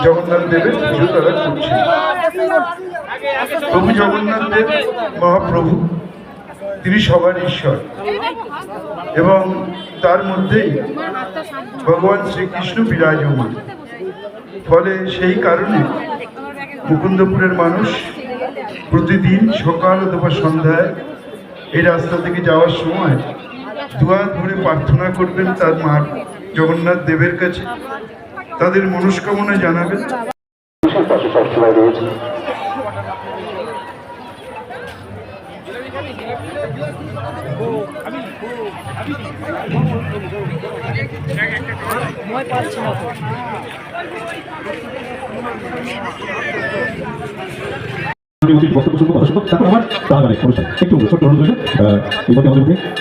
জগন্নাথ দেবের পুজো তারা করছেন। প্রভু জগন্নাথ দেব মহাপ্রভু, তিনি সবার ঈশ্বর এবং তার মধ্যেই ভগবান শ্রীকৃষ্ণ বিরাজমান। ফলে সেই কারণে মুকুন্দপুরের মানুষ প্রতিদিন সকাল অথবা সন্ধ্যায় এই রাস্তা থেকে যাওয়ার সময় দুয়ার ধরে প্রার্থনা করবেন তার মা জগন্নাথ দেবের কাছে, তাদের মনস্কামনা জানাবেন।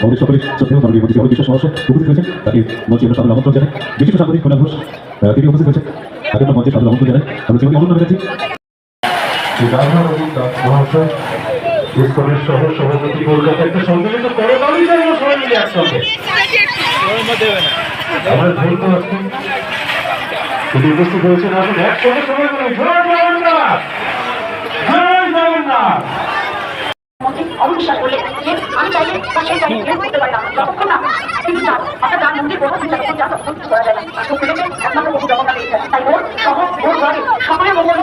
আমাদের সকলের শ্রদ্ধেয় মাননীয় মন্ত্রী অমিত বিশ্বাস মহাশয় উপস্থিত হয়েছেন, তাকে মঞ্চে আমরা সাদর আমন্ত্রণ জানাই। বিশিষ্ট সাংবাদিক কন্যা ঘোষ তিনি উপস্থিত হয়েছেন, তাকে আমরা মঞ্চে সাদর আমন্ত্রণ জানাই। আমরা সেগুলি আমন্ত্রণ জানাচ্ছি। ইসকনের সহ সভাপতি কলকাতা একটা সম্মিলিত করতালি জানাবো সবাই মিলে একসঙ্গে। আমরা ধরতে আসছি তিনি উপস্থিত হয়েছেন, আসুন একসঙ্গে সবাই বলে জয় জগন্নাথ, জয় জগন্নাথ। অবিশ্বাস করলে আমি চাইলে বা সেই চাইলে বিয়ে করতে পারি না, যতক্ষণ না তিনি চান অর্থাৎ তার মন্দির কোনো দিন যতক্ষণ যা ততক্ষণ কিছু করা যায় না। তো খুলেছে একমাত্র প্রভু জগন্নাথের ইচ্ছা, তাই ওর সহ ওর ঘরে সকলে মঙ্গল